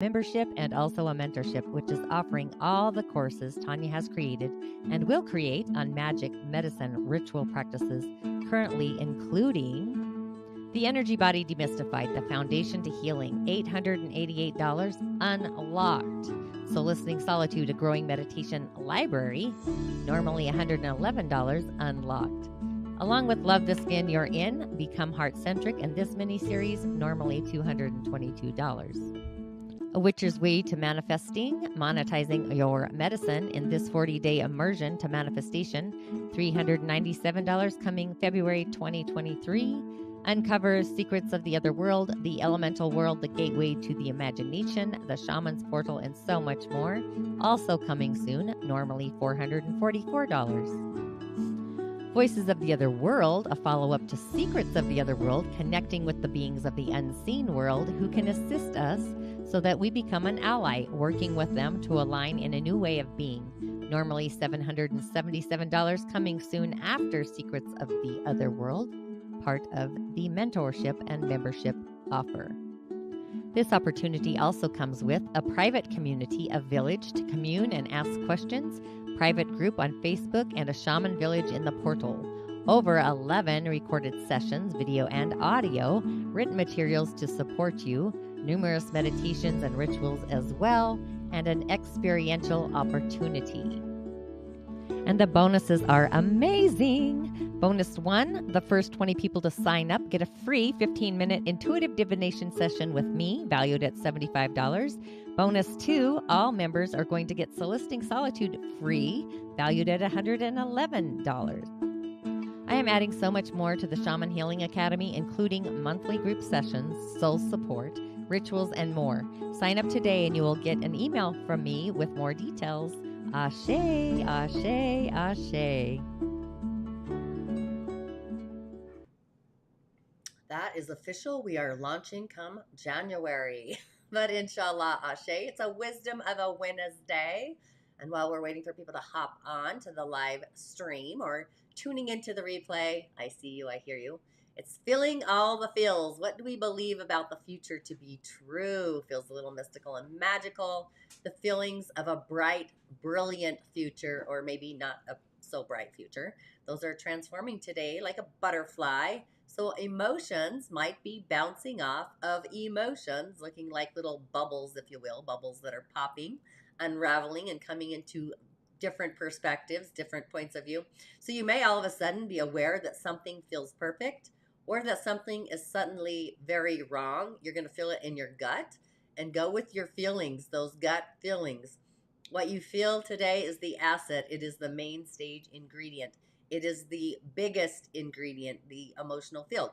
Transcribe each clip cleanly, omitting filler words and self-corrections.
membership and also a mentorship, which is offering all the courses Tanya has created and will create on magic, medicine, ritual practices, currently including the Energy Body Demystified, the Foundation to Healing, $888 unlocked. Soliciting Solitude, a growing meditation library, normally $111 unlocked. Along with Love the Skin You're In, Become Heart-Centric, and this mini-series, normally $222. A Witcher's Way to Manifesting, monetizing your medicine in this 40-day immersion to manifestation, $397 coming February 2023. Uncover Secrets of the Other World, the Elemental World, the Gateway to the Imagination, the Shaman's Portal, and so much more. Also coming soon, normally $444. Voices of the Other World, a follow-up to Secrets of the Other World, connecting with the beings of the unseen world who can assist us so that we become an ally, working with them to align in a new way of being. Normally $777 coming soon after Secrets of the Other World, part of the mentorship and membership offer. This opportunity also comes with a private community, a village to commune and ask questions, private group on Facebook, and a shaman village in the portal. Over 11 recorded sessions, video and audio, written materials to support you, numerous meditations and rituals as well, and an experiential opportunity. And the bonuses are amazing. Bonus 1, the first 20 people to sign up get a free 15-minute intuitive divination session with me, valued at $75. Bonus 2, all members are going to get Soliciting Solitude free, valued at $111. I am adding so much more to the Shaman Healing Academy, including monthly group sessions, soul support, rituals, and more. Sign up today and you will get an email from me with more details. Ahhhh, ahhhh, ahhhh. That is official. We are launching come January. But inshallah, ahhhh, it's a Wisdom of a Wednesday. And while we're waiting for people to hop on to the live stream or tuning into the replay, I see you, I hear you. It's feeling all the feels. What do we believe about the future to be true? Feels a little mystical and magical. The feelings of a bright, brilliant future, or maybe not a so bright future. Those are transforming today like a butterfly. So emotions might be bouncing off of emotions, looking like little bubbles, if you will, bubbles that are popping, unraveling, and coming into different perspectives, different points of view. So you may all of a sudden be aware that something feels perfect, or that something is suddenly very wrong. You're going to feel it in your gut, and go with your feelings, those gut feelings. What you feel today is the asset. It is the main stage ingredient. It is the biggest ingredient, the emotional field.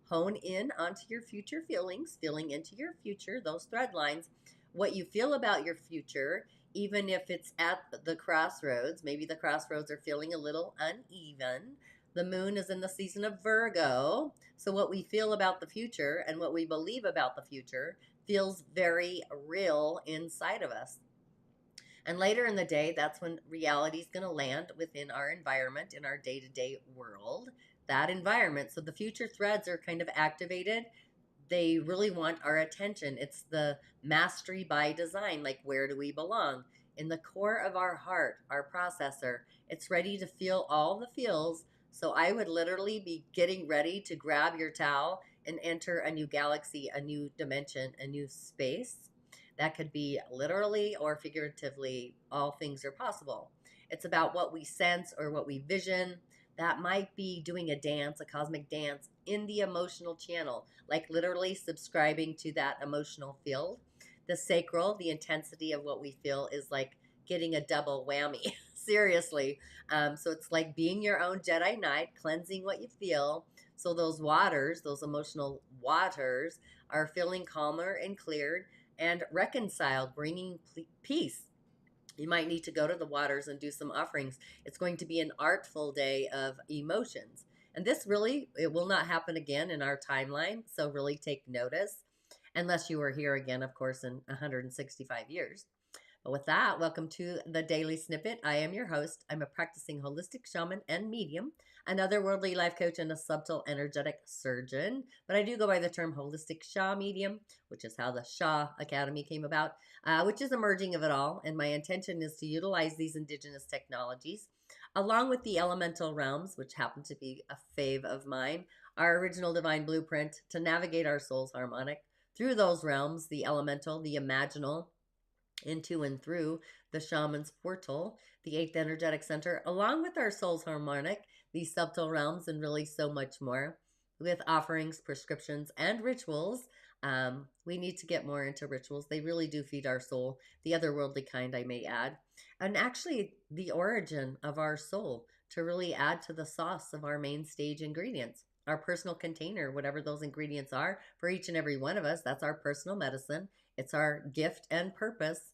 Hone in onto your future feelings, feeling into your future, those thread lines. What you feel about your future, even if it's at the crossroads, maybe the crossroads are feeling a little uneven. The moon is in the season of Virgo. So what we feel about the future and what we believe about the future feels very real inside of us. And later in the day, that's when reality is going to land within our environment, in our day-to-day world, that environment. So the future threads are kind of activated. They really want our attention. It's the mastery by design. Like, where do we belong? In the core of our heart, our processor. It's ready to feel all the feels. So I would literally be getting ready to grab your towel and enter a new galaxy, a new dimension, a new space. That could be literally or figuratively. All things are possible. It's about what we sense or what we vision. That might be doing a dance, a cosmic dance in the emotional channel, like literally subscribing to that emotional field. The sacral, the intensity of what we feel, is like getting a double whammy. Seriously. So it's like being your own Jedi Knight, cleansing what you feel. So those waters, those emotional waters, are feeling calmer and cleared and reconciled, bringing peace. You might need to go to the waters and do some offerings. It's going to be an artful day of emotions. And this really, it will not happen again in our timeline. So really take notice, unless you were here again, of course, in 165 years. But with that, welcome to the Daily Snippet. I am your host. I'm a practicing holistic shaman and medium, an otherworldly life coach, and a subtle energetic surgeon. But I do go by the term holistic Sha medium, which is how the Sha Academy came about, which is a merging of it all. And my intention is to utilize these indigenous technologies along with the elemental realms, which happen to be a fave of mine, our original divine blueprint to navigate our soul's harmonic through those realms, the elemental, the imaginal, into and through the shaman's portal, the eighth energetic center, along with our soul's harmonic, these subtle realms, and really so much more, with offerings, prescriptions, and rituals. We need to get more into rituals. They really do feed our soul, the otherworldly kind, I may add, and actually the origin of our soul to really add to the sauce of our main stage ingredients. Our personal container, whatever those ingredients are for each and every one of us, that's our personal medicine. It's our gift and purpose.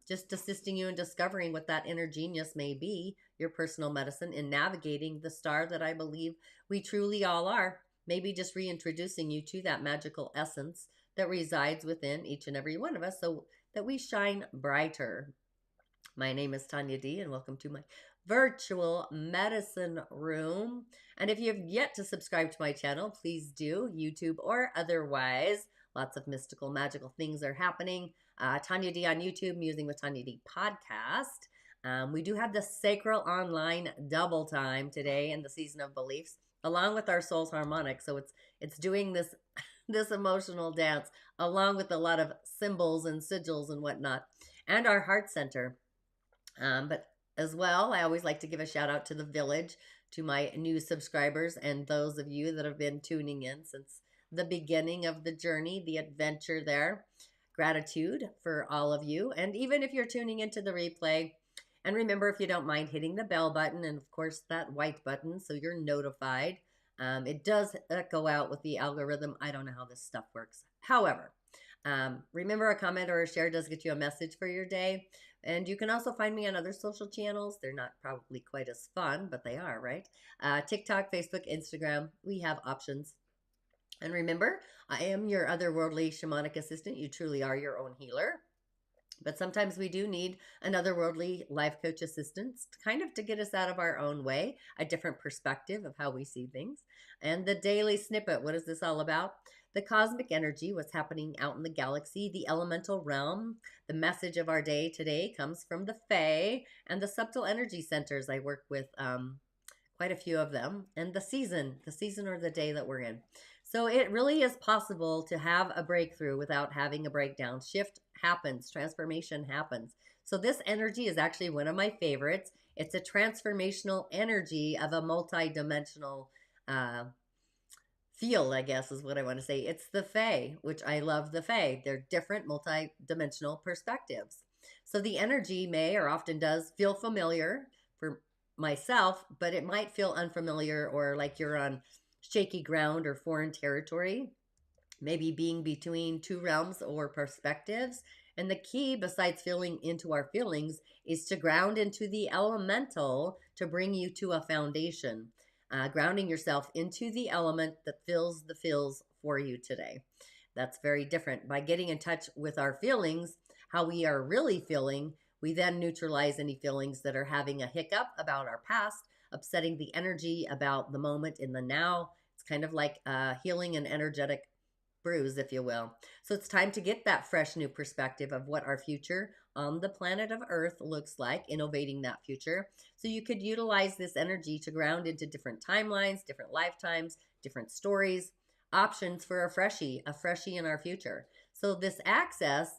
Just assisting you in discovering what that inner genius may be, your personal medicine, in navigating the star that I believe we truly all are. Maybe just reintroducing you to that magical essence that resides within each and every one of us so that we shine brighter. My name is Tanya D, and welcome to my virtual medicine room. And if you have yet to subscribe to my channel, please do, YouTube or otherwise. Lots of mystical, magical things are happening. Tanya D on YouTube, Musing with Tanya D podcast. We do have the Sacral online double time today in the season of beliefs, along with our soul's harmonic. So it's doing this this emotional dance along with a lot of symbols and sigils and whatnot, and our heart center. But as well, I always like to give a shout out to the village, to my new subscribers, and those of you that have been tuning in since the beginning of the journey, the adventure there. Gratitude for all of you. And even if you're tuning into the replay, and remember, if you don't mind hitting the bell button and of course that white button so you're notified. It does echo out with the algorithm. I don't know how this stuff works. However, remember, a comment or a share does get you a message for your day. And you can also find me on other social channels. They're not probably quite as fun, but they are, right? TikTok, Facebook, Instagram. We have options. And remember, I am your otherworldly shamanic assistant. You truly are your own healer. But sometimes we do need an otherworldly life coach assistance, kind of to get us out of our own way, a different perspective of how we see things. And the daily snippet, what is this all about? The cosmic energy, what's happening out in the galaxy, the elemental realm. The message of our day today comes from the Fae and the subtle energy centers. I work with quite a few of them. And the season or the day that we're in. So it really is possible to have a breakthrough without having a breakdown. Shift happens, transformation happens. So this energy is actually one of my favorites. It's a transformational energy of a multi-dimensional field, I guess is what I want to say. It's the Fae, which I love the Fae. They're different multi-dimensional perspectives. So the energy may or often does feel familiar for myself, but it might feel unfamiliar or like you're on shaky ground or foreign territory, maybe being between two realms or perspectives. And the key, besides feeling into our feelings, is to ground into the elemental to bring you to a foundation, grounding yourself into the element that fills the feels for you today. That's very different. By getting in touch with our feelings, how we are really feeling, we then neutralize any feelings that are having a hiccup about our past, upsetting the energy about the moment in the now. It's kind of like healing an energetic bruise, if you will. So it's time to get that fresh new perspective of what our future on the planet of Earth looks like, innovating that future. So you could utilize this energy to ground into different timelines, different lifetimes, different stories, options for a freshie in our future. So this access,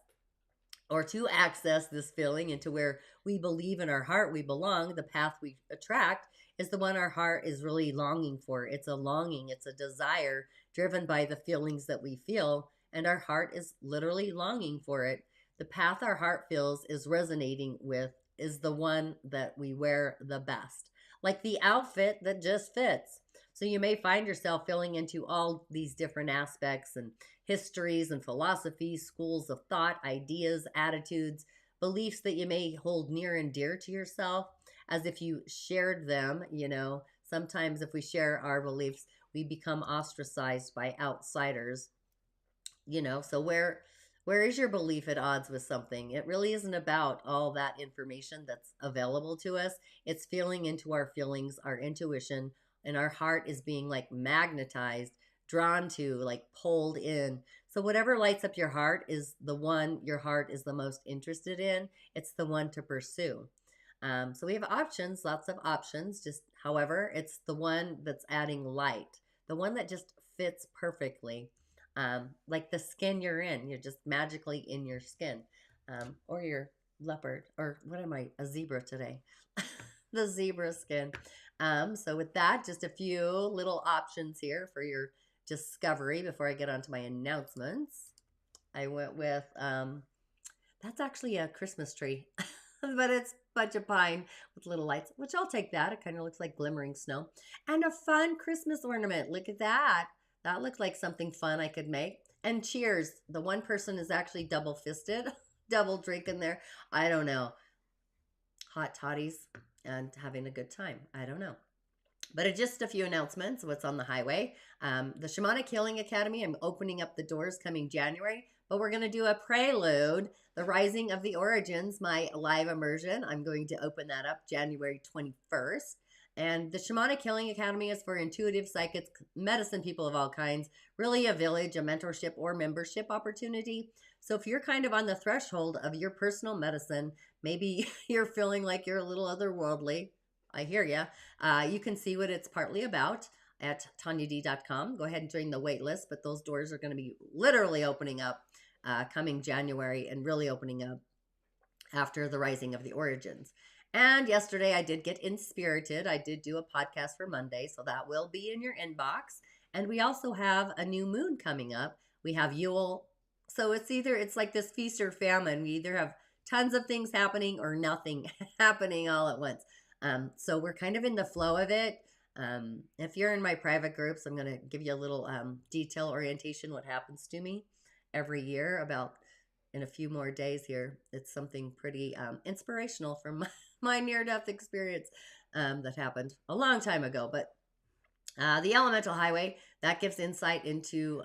or to access this feeling into where we believe in our heart we belong, the path we attract, is the one our heart is really longing for. It's a longing, it's a desire driven by the feelings that we feel, and our heart is literally longing for it. The path our heart feels is resonating with is the one that we wear the best, like the outfit that just fits. So you may find yourself filling into all these different aspects and histories and philosophies, schools of thought, ideas, attitudes, beliefs that you may hold near and dear to yourself, as if you shared them. You know, sometimes if we share our beliefs, we become ostracized by outsiders. You know, so where Where is your belief at odds with something? It really isn't about all that information that's available to us. It's feeling into our feelings, our intuition, and our heart is being like magnetized, drawn to, like pulled in. So whatever lights up your heart is the one your heart is the most interested in. It's the one to pursue. So we have options, lots of options. Just however, it's the one that's adding light, the one that just fits perfectly. Like the skin you're in, you're just magically in your skin, or your leopard, or what am I, a zebra today? The zebra skin. So with that, just a few little options here for your discovery before I get on to my announcements. I went with, that's actually a Christmas tree, but it's a bunch of pine with little lights, which I'll take that. It kind of looks like glimmering snow. And a fun Christmas ornament. Look at that. That looked like something fun I could make. And cheers. The one person is actually double fisted, double drinking there. I don't know. Hot toddies and having a good time. I don't know. But just a few announcements, what's on the highway. The Shamanic Healing Academy, I'm opening up the doors coming January, but we're going to do a prelude, the Rising of the Origins, my live immersion. I'm going to open that up January 21st. And the Shamanic Healing Academy is for intuitive psychics, medicine people of all kinds, really a village, a mentorship or membership opportunity. So if you're kind of on the threshold of your personal medicine, maybe you're feeling like you're a little otherworldly, I hear ya. You can see what it's partly about at tanyad.com. Go ahead and join the wait list, but those doors are going to be literally opening up coming January and really opening up after the Rising of the Origins. And yesterday I did get inspirited. I did do a podcast for Monday, so that will be in your inbox. And we also have a new moon coming up. We have Yule. So it's like this feast or famine. We either have tons of things happening or nothing happening all at once. So we're kind of in the flow of it. If you're in my private groups, I'm going to give you a little detail orientation, what happens to me every year about in a few more days here. It's something pretty inspirational from my near-death experience that happened a long time ago. But the Elemental Highway, that gives insight into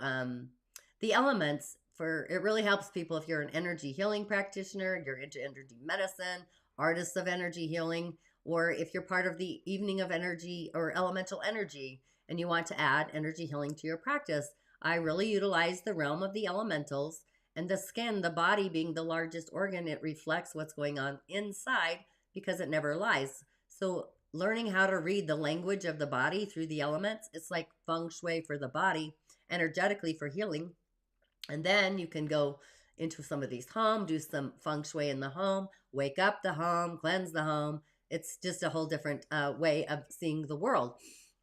the elements. It really helps people if you're an energy healing practitioner, you're into energy medicine, artists of energy healing, or if you're part of the Evening of Energy or Elemental Energy and you want to add energy healing to your practice. I really utilize the realm of the elementals, and the skin, the body being the largest organ, it reflects what's going on inside because it never lies. So learning how to read the language of the body through the elements, it's like feng shui for the body, energetically for healing. And then you can go into some of these home, do some feng shui in the home, wake up the home, cleanse the home. It's just a whole different way of seeing the world.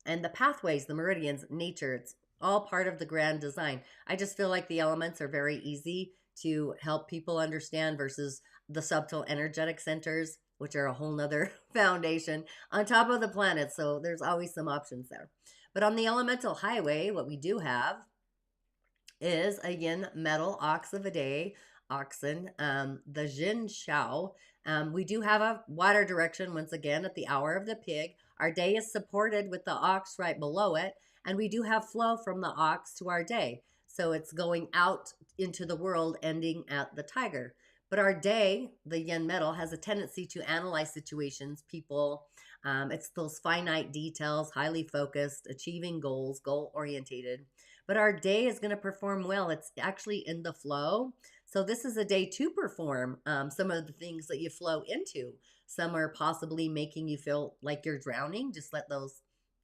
And the pathways, the meridians, nature, it's all part of the grand design. I just feel like the elements are very easy to help people understand versus the subtle energetic centers, which are a whole nother foundation on top of the planet. So there's always some options there. But on the Elemental Highway, what we do have is a Yin Metal Ox of a day, oxen, the Xin Chou. We do have a water direction once again at the hour of the pig. Our day is supported with the ox right below it, and we do have flow from the ox to our day. So it's going out into the world, ending at the tiger. But our day, the Yin metal, has a tendency to analyze situations, people. It's those finite details, highly focused, achieving goals, goal-orientated. But our day is going to perform well. It's actually in the flow. So this is a day to perform some of the things that you flow into. Some are possibly making you feel like you're drowning. Just let those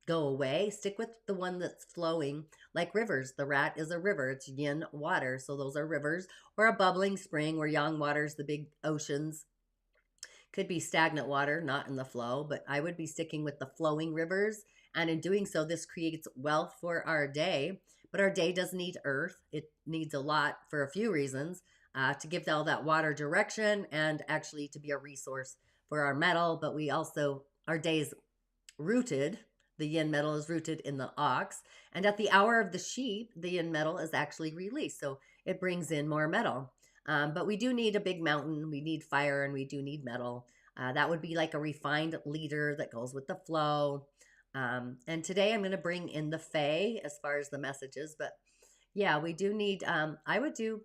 go away. Stick with the one that's flowing, like rivers. The rat is a river. It's yin water. So those are rivers, or a bubbling spring, where yang water's the big oceans. Could be stagnant water, not in the flow, but I would be sticking with the flowing rivers. And in doing so, this creates wealth for our day. But our day does need earth. It needs a lot for a few reasons, to give all that water direction and actually to be a resource for our metal. But we also, our day is rooted. The yin metal is rooted in the ox. And at the hour of the sheep, the yin metal is actually released. So it brings in more metal. But we do need a big mountain. We need fire, and we do need metal. That would be like a refined leader that goes with the flow. And today I'm going to bring in the Fae as far as the messages. But yeah, we do need, I would do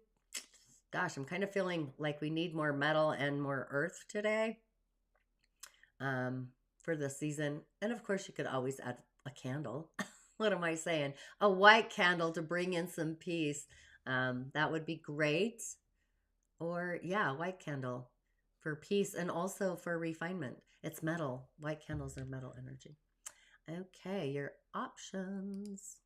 Gosh, I'm kind of feeling like we need more metal and more earth today for the season. And of course, you could always add a candle. What am I saying? A white candle to bring in some peace. That would be great. Or, yeah, white candle for peace and also for refinement. It's metal. White candles are metal energy. Okay, your options.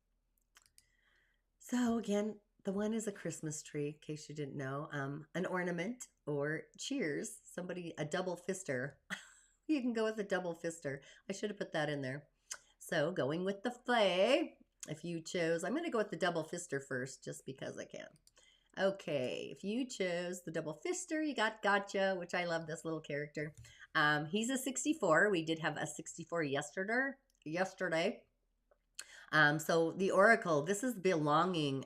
So again, the one is a Christmas tree, in case you didn't know. An ornament or cheers. Somebody, a double fister. You can go with a double fister. I should have put that in there. So going with the flay, if you chose, I'm going to go with the double fister first, just because I can. Okay, if you chose the double fister, you got Gotcha, which I love this little character. He's a 64. We did have a 64 yesterday. So the oracle, this is belonging,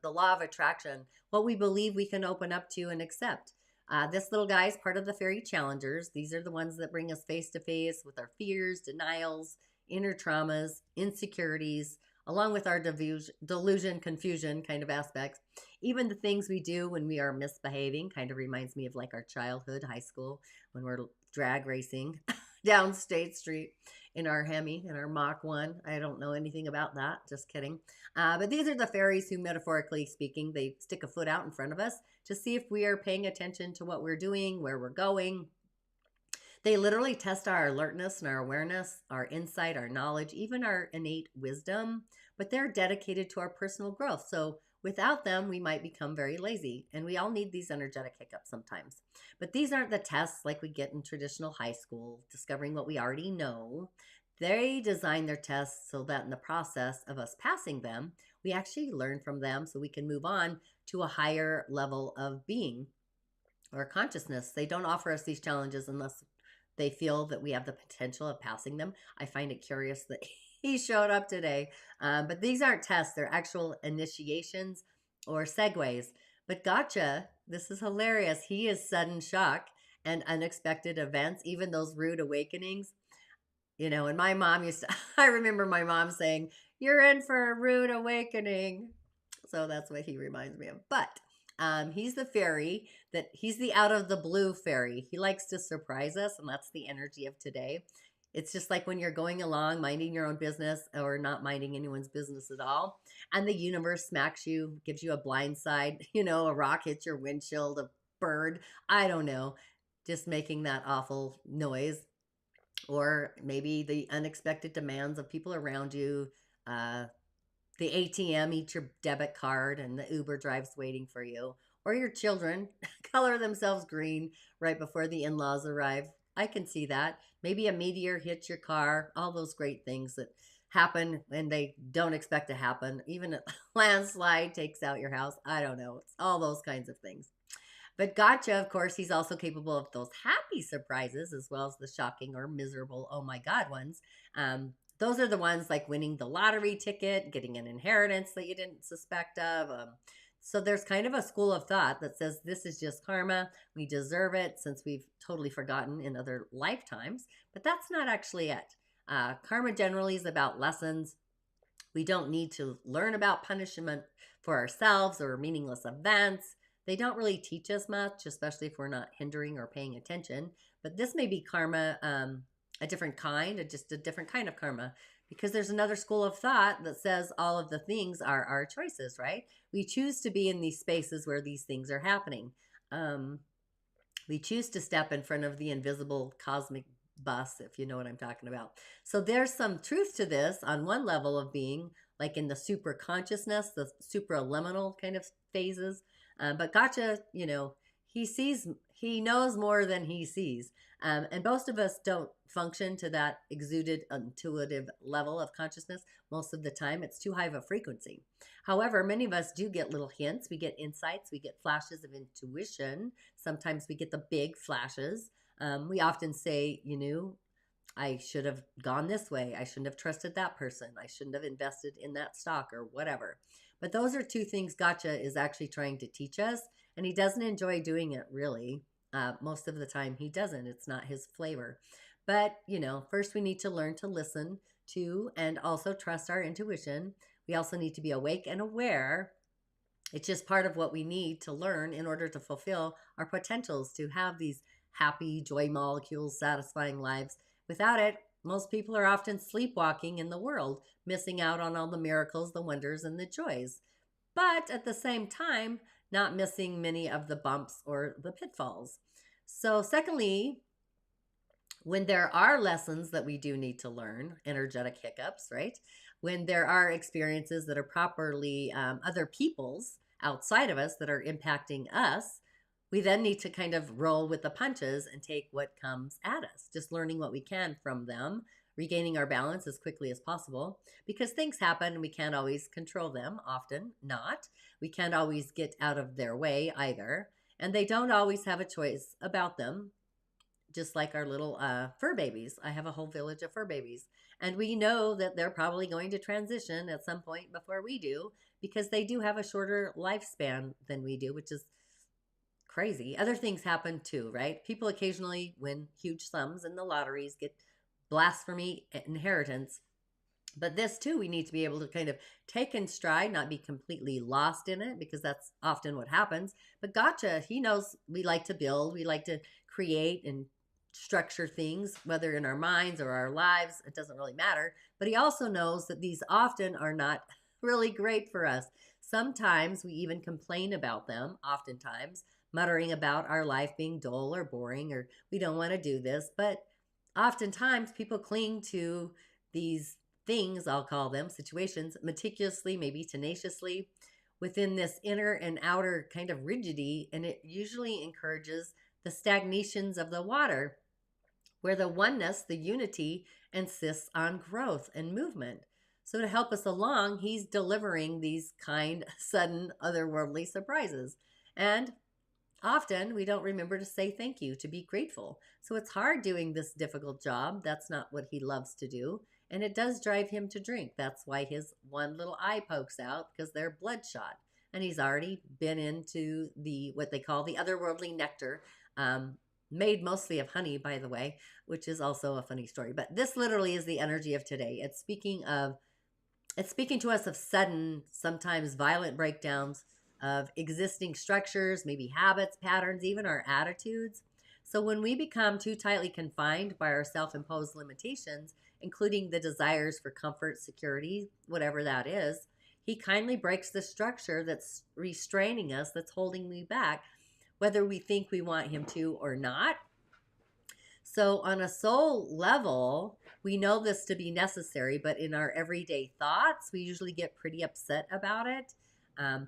the law of attraction, what we believe we can open up to and accept. This little guy is part of the fairy challengers. These are the ones that bring us face to face with our fears, denials, inner traumas, insecurities, along with our delusion, confusion kind of aspects. Even the things we do when we are misbehaving kind of reminds me of like our childhood, high school, when we're drag racing down State Street in our Hemi, in our Mach 1. I don't know anything about that. Just kidding. But these are the fairies who, metaphorically speaking, they stick a foot out in front of us to see if we are paying attention to what we're doing, where we're going. They literally test our alertness and our awareness, our insight, our knowledge, even our innate wisdom, but they're dedicated to our personal growth. So without them, we might become very lazy, and we all need these energetic hiccups sometimes. But these aren't the tests like we get in traditional high school, discovering what we already know. They design their tests so that in the process of us passing them, we actually learn from them so we can move on to a higher level of being or consciousness. They don't offer us these challenges unless they feel that we have the potential of passing them. I find it curious that he showed up today. But these aren't tests. They're actual initiations or segues. But Gotcha, this is hilarious. He is sudden shock and unexpected events, even those rude awakenings. You know, and my mom used to, I remember my mom saying, "You're in for a rude awakening." So that's what he reminds me of. But he's the fairy that he's the out of the blue fairy. He likes to surprise us, and that's the energy of today. It's just like when you're going along, minding your own business or not minding anyone's business at all, and the universe smacks you, gives you a blind side, you know, a rock hits your windshield, a bird, I don't know, just making that awful noise. Or maybe the unexpected demands of people around you, the ATM eats your debit card and the Uber drives waiting for you, or your children color themselves green right before the in-laws arrive. I can see that. Maybe a meteor hits your car, all those great things that happen when they don't expect to happen. Even a landslide takes out your house. I don't know. It's all those kinds of things. But Gotcha, of course, he's also capable of those happy surprises as well as the shocking or miserable, oh my God ones. Those are the ones like winning the lottery ticket, getting an inheritance that you didn't suspect of. So there's kind of a school of thought that says this is just karma. We deserve it since we've totally forgotten in other lifetimes. But that's not actually it. Karma generally is about lessons. We don't need to learn about punishment for ourselves or meaningless events. They don't really teach us much, especially if we're not hindering or paying attention. But this may be karma, a different kind, just a different kind of karma, because there's another school of thought that says all of the things are our choices, right? We choose to be in these spaces where these things are happening. We choose to step in front of the invisible cosmic bus, if you know what I'm talking about. So there's some truth to this on one level of being, like in the super consciousness, the supraliminal kind of phases. But Gotcha, you know, he knows more than he sees. And most of us don't function to that exuded intuitive level of consciousness. Most of the time, it's too high of a frequency. However, many of us do get little hints. We get insights. We get flashes of intuition. Sometimes we get the big flashes. We often say, you know, I should have gone this way. I shouldn't have trusted that person. I shouldn't have invested in that stock or whatever. But those are two things Gotcha is actually trying to teach us. And he doesn't enjoy doing it, really. Most of the time he doesn't. It's not his flavor. But, you know, first we need to learn to listen to and also trust our intuition. We also need to be awake and aware It's just part of what we need to learn in order to fulfill our potentials, to have these happy, joy molecules, satisfying lives. Without it, most people are often sleepwalking in the world, missing out on all the miracles, the wonders, and the joys. But at the same time, not missing many of the bumps or the pitfalls. So, secondly, when there are lessons that we do need to learn, energetic hiccups, right? When there are experiences that are properly other people's outside of us that are impacting us, we then need to kind of roll with the punches and take what comes at us, just learning what we can from them, regaining our balance as quickly as possible, because things happen and we can't always control them, often not. We can't always get out of their way either, and they don't always have a choice about them, just like our little fur babies. I have a whole village of fur babies. And we know that they're probably going to transition at some point before we do, because they do have a shorter lifespan than we do, which is crazy. Other things happen too, right? People occasionally win huge sums in the lotteries, get blasphemy inheritance. But this too, we need to be able to kind of take in stride, not be completely lost in it, because that's often what happens. But Gotcha, he knows we like to build, we like to create and structure things, whether in our minds or our lives, it doesn't really matter. But he also knows that these often are not really great for us. Sometimes we even complain about them, oftentimes, muttering about our life being dull or boring, or we don't want to do this. But oftentimes people cling to these things, I'll call them, situations, meticulously, maybe tenaciously, within this inner and outer kind of rigidity, and it usually encourages the stagnations of the water, where the oneness, the unity, insists on growth and movement. So to help us along, he's delivering these kind, sudden, otherworldly surprises. And often we don't remember to say thank you, to be grateful. So it's hard doing this difficult job. That's not what he loves to do. And it does drive him to drink. That's why his one little eye pokes out, because they're bloodshot. And he's already been into the what they call the otherworldly nectar, made mostly of honey, by the way, which is also a funny story. But this literally is the energy of today. It's speaking to us of sudden, sometimes violent breakdowns of existing structures, maybe habits, patterns, even our attitudes. So when we become too tightly confined by our self-imposed limitations, including the desires for comfort, security, whatever that is, he kindly breaks the structure that's restraining us, that's holding me back, whether we think we want him to or not. So on a soul level, we know this to be necessary, but in our everyday thoughts, we usually get pretty upset about it.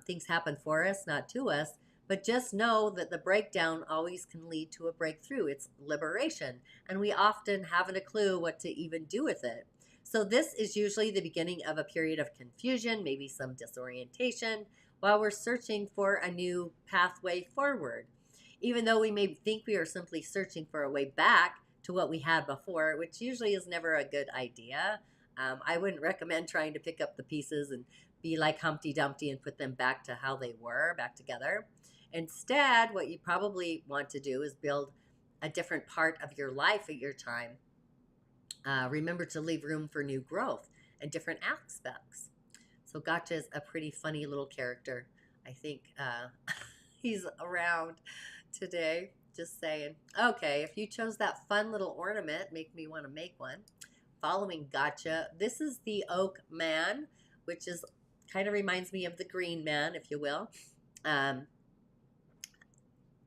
Things happen for us, not to us. But just know that the breakdown always can lead to a breakthrough. It's liberation. And we often haven't a clue what to even do with it. So this is usually the beginning of a period of confusion, maybe some disorientation, while we're searching for a new pathway forward. Even though we may think we are simply searching for a way back to what we had before, which usually is never a good idea. I wouldn't recommend trying to pick up the pieces and be like Humpty Dumpty and put them back to how they were, back together. Instead, what you probably want to do is build a different part of your life at your time. Remember to leave room for new growth and different aspects. So Gotcha is a pretty funny little character. I think he's around today. Just saying. Okay, if you chose that fun little ornament, make me want to make one. Following Gotcha, this is the Oak Man, which is kind of reminds me of the Green Man, if you will.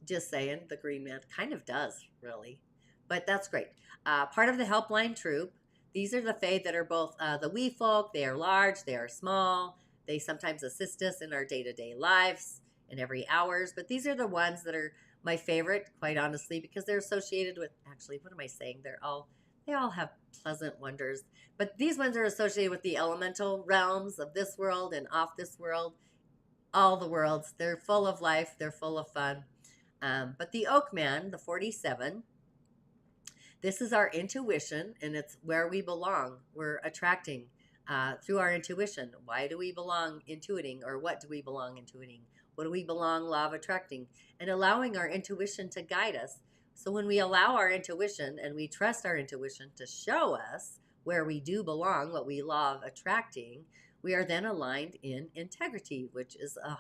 Just saying, the Green Man kind of does, really. But that's great. Part of the Helpline Troop. These are the Fae that are both the wee folk. They are large, they are small. They sometimes assist us in our day-to-day lives, in every hours. But these are the ones that are my favorite, quite honestly, because they're associated with, actually, what am I saying? They all have pleasant wonders. But these ones are associated with the elemental realms of this world and off this world, all the worlds. They're full of life. They're full of fun. But the Oak Man, the 47, this is our intuition, and it's where we belong. We're attracting through our intuition. Why do we belong intuiting, or what do we belong intuiting? What do we belong law of attracting? And allowing our intuition to guide us. So when we allow our intuition and we trust our intuition to show us where we do belong, what we law of attracting, we are then aligned in integrity, which is a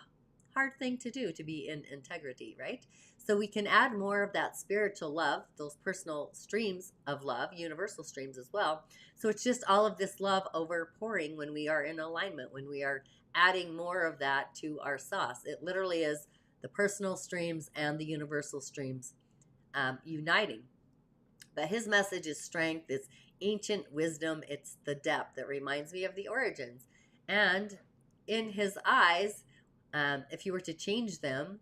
hard thing to do, to be in integrity, right? So we can add more of that spiritual love, those personal streams of love, universal streams as well. So it's just all of this love overpouring when we are in alignment, when we are adding more of that to our sauce. It literally is the personal streams and the universal streams uniting. But his message is strength, it's ancient wisdom, it's the depth that reminds me of the origins. And in his eyes, if you were to change them,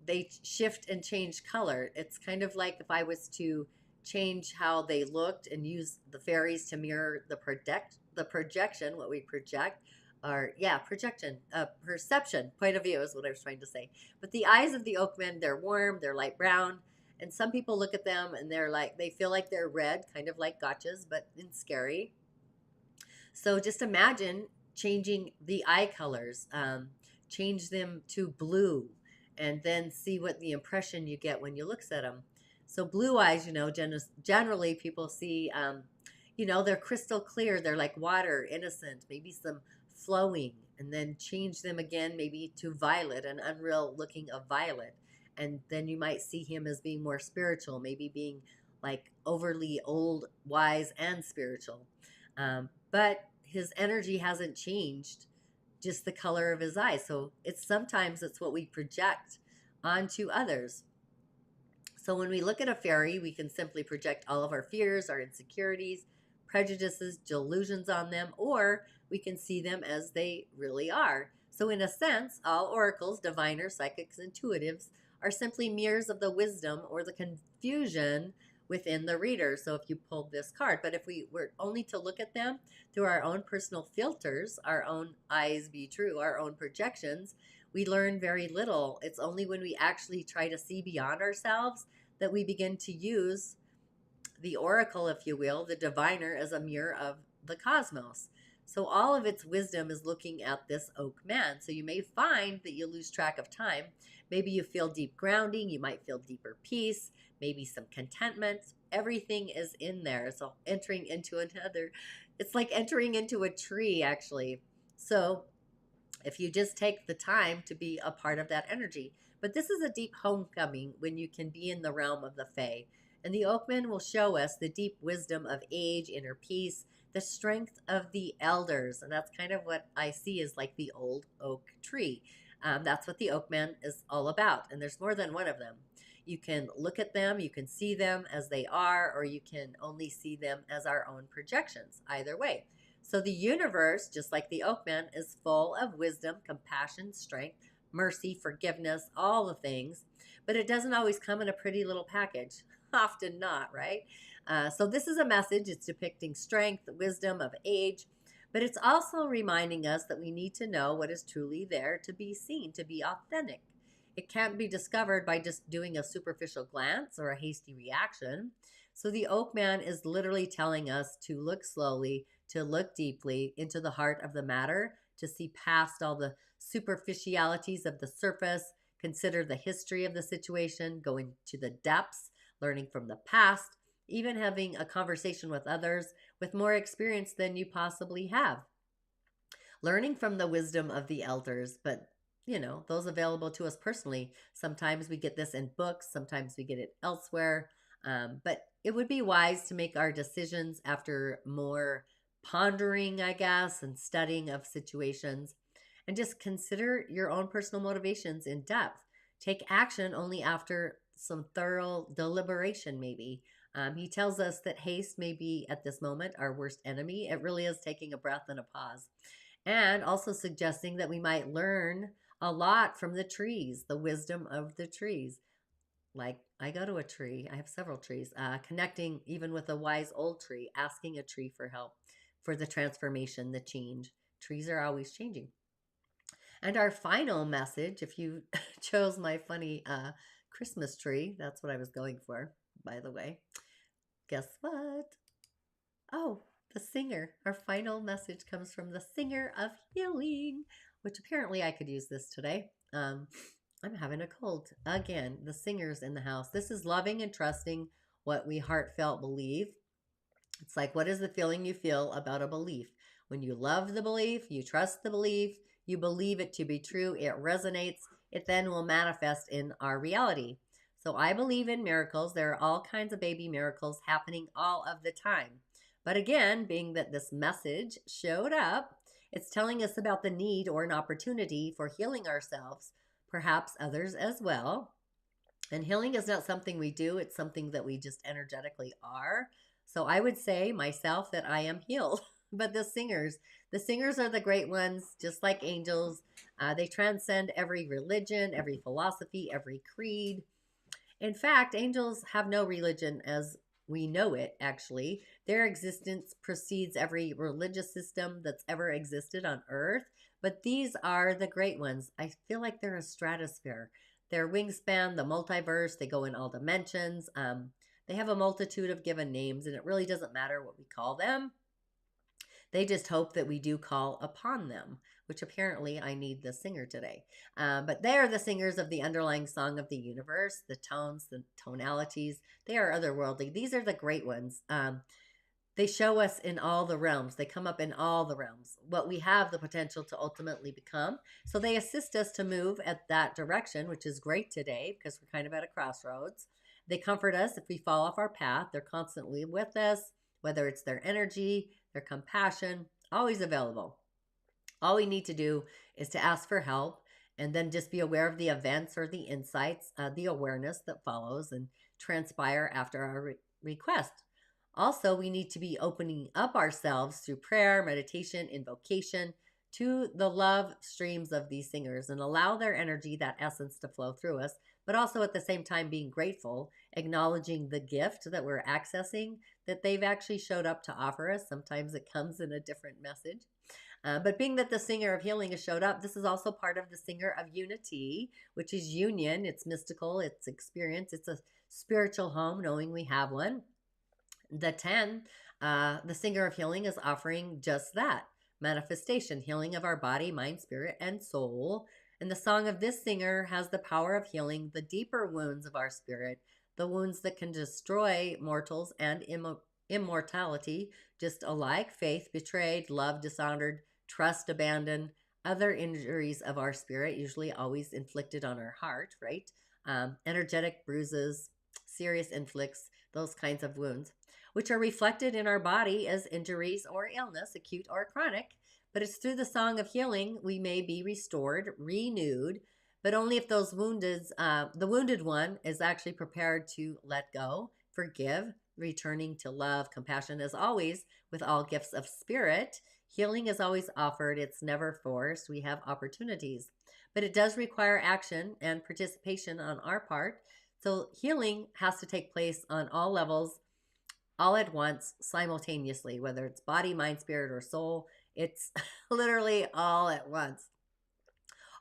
they shift and change color. It's kind of like if I was to change how they looked and use the fairies to mirror the projection, what we project, or yeah, projection, perception, point of view is what I was trying to say. But the eyes of the Oakman, they're warm, they're light brown, and some people look at them and they're like, they feel like they're red, kind of like gotchas, but in scary. So just imagine changing the eye colors, change them to blue, and then see what the impression you get when you look at them. So blue eyes, generally people see, they're crystal clear. They're like water, innocent, maybe some flowing, and then change them again, maybe to violet, an unreal looking of violet. And then you might see him as being more spiritual, maybe being like overly old, wise, and spiritual. But his energy hasn't changed, just the color of his eyes. So sometimes it's what we project onto others. So when we look at a fairy, we can simply project all of our fears, our insecurities, prejudices, delusions on them, or we can see them as they really are. So in a sense, all oracles, diviners, psychics, intuitives are simply mirrors of the wisdom or the confusion within the reader. So if you pulled this card, but if we were only to look at them through our own personal filters, our own eyes be true, our own projections, we learn very little. It's only when we actually try to see beyond ourselves that we begin to use the oracle, if you will, the diviner, as a mirror of the cosmos. So all of its wisdom is looking at this oak man. So you may find that you lose track of time. Maybe you feel deep grounding. You might feel deeper peace, maybe some contentment. Everything is in there. So entering into another, it's like entering into a tree, actually. So if you just take the time to be a part of that energy. But this is a deep homecoming when you can be in the realm of the Fae. And the Oakman will show us the deep wisdom of age, inner peace, the strength of the elders. And that's kind of what I see as like the old oak tree. That's what the Oakman is all about. And there's more than one of them. You can look at them, you can see them as they are, or you can only see them as our own projections. Either way. So the universe, just like the Oakman, is full of wisdom, compassion, strength, mercy, forgiveness, all the things. But it doesn't always come in a pretty little package. Often not, right? So this is a message. It's depicting strength, wisdom of age, but it's also reminding us that we need to know what is truly there to be seen, to be authentic. It can't be discovered by just doing a superficial glance or a hasty reaction. So the Oakman is literally telling us to look slowly, to look deeply into the heart of the matter, to see past all the superficialities of the surface, consider the history of the situation, go into the depths, learning from the past, even having a conversation with others with more experience than you possibly have. Learning from the wisdom of the elders, but those available to us personally. Sometimes we get this in books, sometimes we get it elsewhere. But it would be wise to make our decisions after more pondering, I guess, and studying of situations, and just consider your own personal motivations in depth. Take action only after some thorough deliberation, maybe. He tells us that haste may be, at this moment, our worst enemy. It really is taking a breath and a pause. And also suggesting that we might learn a lot from the trees, the wisdom of the trees. Like, I go to a tree, I have several trees, connecting even with a wise old tree, asking a tree for help for the transformation, the change. Trees are always changing. And our final message, if you chose my funny Christmas tree, that's what I was going for, by the way. Guess what? Oh, the singer. Our final message comes from the singer of healing, which apparently I could use this today. I'm having a cold. Again, the singer's in the house. This is loving and trusting what we heartfelt believe. It's like, what is the feeling you feel about a belief? When you love the belief, you trust the belief, you believe it to be true, it resonates, it then will manifest in our reality. So I believe in miracles. There are all kinds of baby miracles happening all of the time. But again, being that this message showed up, it's telling us about the need or an opportunity for healing ourselves, perhaps others as well. And healing is not something we do, it's something that we just energetically are. So I would say myself that I am healed. But the singers are the great ones, just like angels. They transcend every religion, every philosophy, every creed. In fact, angels have no religion as we know it, actually. Their existence precedes every religious system that's ever existed on Earth. But these are the great ones. I feel like they're a stratosphere. Their wingspan, the multiverse, they go in all dimensions. They have a multitude of given names, and it really doesn't matter what we call them. They just hope that we do call upon them, which apparently I need the singer today. But they are the singers of the underlying song of the universe, the tones, the tonalities. They are otherworldly. These are the great ones. They show us in all the realms. They come up in all the realms, what we have the potential to ultimately become. So they assist us to move at that direction, which is great today because we're kind of at a crossroads. They comfort us if we fall off our path. They're constantly with us, whether it's their energy, their compassion, always available. All we need to do is to ask for help and then just be aware of the events or the insights, the awareness that follows and transpire after our request. Also, we need to be opening up ourselves through prayer, meditation, invocation to the love streams of these singers and allow their energy, that essence, to flow through us, but also at the same time being grateful, acknowledging the gift that we're accessing, that they've actually showed up to offer us. Sometimes it comes in a different message. But being that the singer of healing has showed up, this is also part of the singer of unity, which is union. It's mystical, it's experience, it's a spiritual home, knowing we have one. The 10, the singer of healing is offering just that manifestation, healing of our body, mind, spirit, and soul. And the song of this singer has the power of healing the deeper wounds of our spirit, the wounds that can destroy mortals and immortality, just alike: faith betrayed, love dishonored, trust abandoned, other injuries of our spirit, usually always inflicted on our heart, right? Energetic bruises, serious inflicts, those kinds of wounds, which are reflected in our body as injuries or illness, acute or chronic. But it's through the song of healing we may be restored, renewed, but only if the wounded one is actually prepared to let go, forgive, returning to love, compassion. As always, with all gifts of spirit, healing is always offered. It's never forced. We have opportunities, but it does require action and participation on our part. So healing has to take place on all levels, all at once, simultaneously, whether it's body, mind, spirit, or soul. It's literally all at once.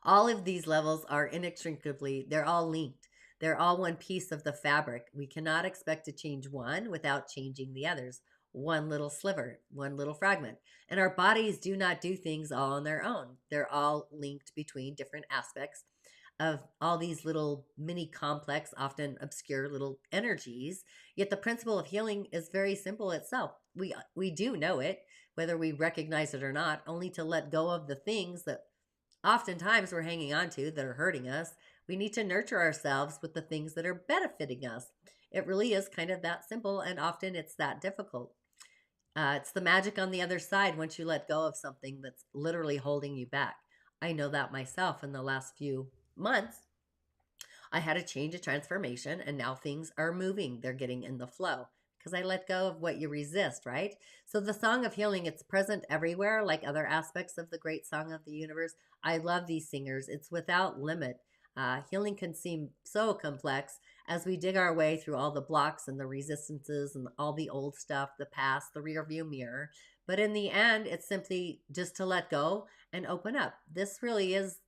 All of these levels are inextricably, they're all linked. They're all one piece of the fabric. We cannot expect to change one without changing the others. One little sliver, one little fragment. And our bodies do not do things all on their own. They're all linked between different aspects of all these little mini complex, often obscure little energies. Yet the principle of healing is very simple itself. We do know it, whether we recognize it or not, only to let go of the things that oftentimes we're hanging on to that are hurting us. We need to nurture ourselves with the things that are benefiting us. It really is kind of that simple, and often it's that difficult. It's the magic on the other side once you let go of something that's literally holding you back. I know that myself in the last few months. I had a change, a transformation, and now things are moving. They're getting in the flow because I let go of what you resist, right? So the song of healing, it's present everywhere, like other aspects of the great song of the universe. I love these singers. It's without limit. Healing can seem so complex as we dig our way through all the blocks and the resistances and all the old stuff, the past, the rear view mirror. But in the end, it's simply just to let go and open up. This really is,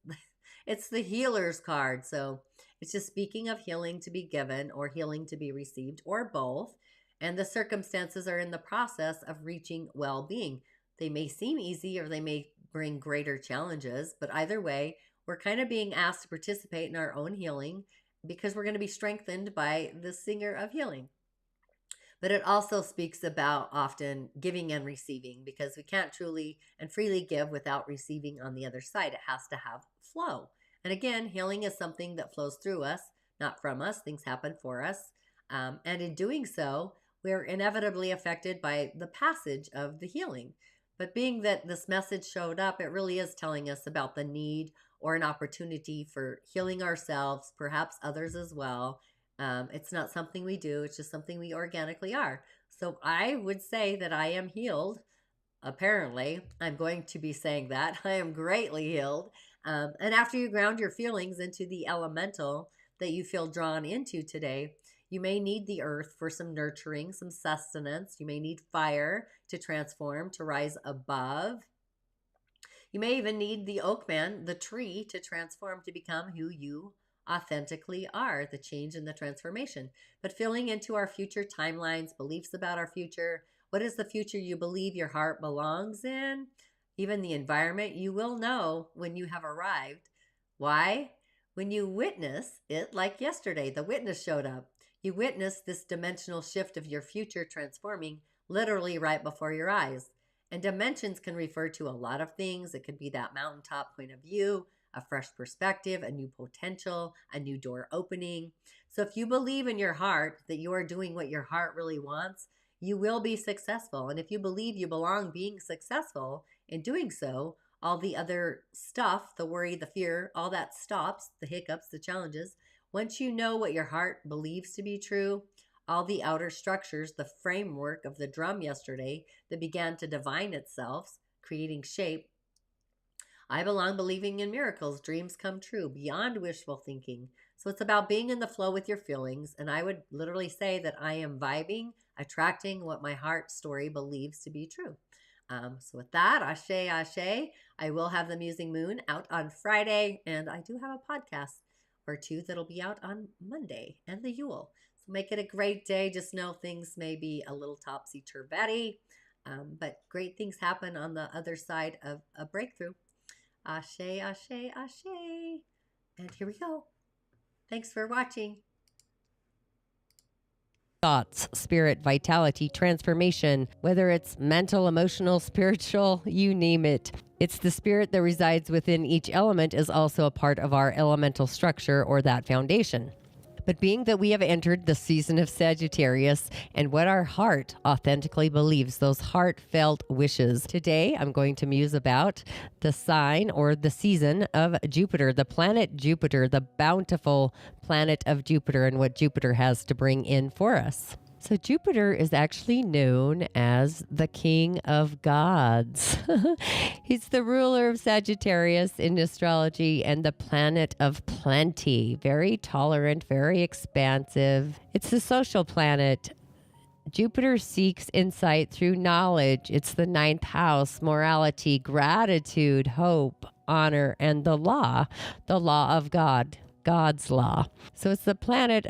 it's the healer's card. So it's just speaking of healing to be given or healing to be received, or both. And the circumstances are in the process of reaching well-being. They may seem easy or they may bring greater challenges, but either way, we're kind of being asked to participate in our own healing because we're going to be strengthened by the singer of healing. But it also speaks about often giving and receiving, because we can't truly and freely give without receiving on the other side. It has to have flow. And again, healing is something that flows through us, not from us. Things happen for us. And in doing so, we're inevitably affected by the passage of the healing. But being that this message showed up, it really is telling us about the need or an opportunity for healing ourselves, perhaps others as well. It's not something we do, it's just something we organically are. So I would say that I am healed. Apparently, I'm going to be saying that. I am greatly healed. And after you ground your feelings into the elemental that you feel drawn into today, you may need the earth for some nurturing, some sustenance. You may need fire to transform, to rise above. You may even need the oak man, the tree, to transform to become who you authentically are, the change and the transformation. But filling into our future timelines, beliefs about our future, what is the future you believe your heart belongs in? Even the environment, you will know when you have arrived. Why? When you witness it, like yesterday, the witness showed up. You witness this dimensional shift of your future transforming literally right before your eyes. And dimensions can refer to a lot of things. It could be that mountaintop point of view, a fresh perspective, a new potential, a new door opening. So if you believe in your heart that you are doing what your heart really wants, you will be successful. And if you believe you belong being successful in doing so, all the other stuff, the worry, the fear, all that stops, the hiccups, the challenges. Once you know what your heart believes to be true, all the outer structures, the framework of the drum yesterday that began to divine itself, creating shape. I belong believing in miracles, dreams come true, beyond wishful thinking. So it's about being in the flow with your feelings. And I would literally say that I am vibing, attracting what my heart story believes to be true. So with that, ashe, ashe. I will have the Musing Moon out on Friday, and I do have a podcast or two that'll be out on Monday, and the Yule. So make it a great day. Just know things may be a little topsy-turvy, but great things happen on the other side of a breakthrough. Ashe, ashe, ashe. And here we go. Thanks for watching. Thoughts, spirit, vitality, transformation, whether it's mental, emotional, spiritual, you name it. It's the spirit that resides within each element is also a part of our elemental structure or that foundation. But being that we have entered the season of Sagittarius and what our heart authentically believes, those heartfelt wishes. Today, I'm going to muse about the sign or the season of Jupiter, the planet Jupiter, the bountiful planet of Jupiter, and what Jupiter has to bring in for us. So Jupiter is actually known as the king of gods. He's the ruler of Sagittarius in astrology and the planet of plenty. Very tolerant, very expansive. It's the social planet. Jupiter seeks insight through knowledge. It's the ninth house, morality, gratitude, hope, honor, and the law of God, God's law. So it's the planet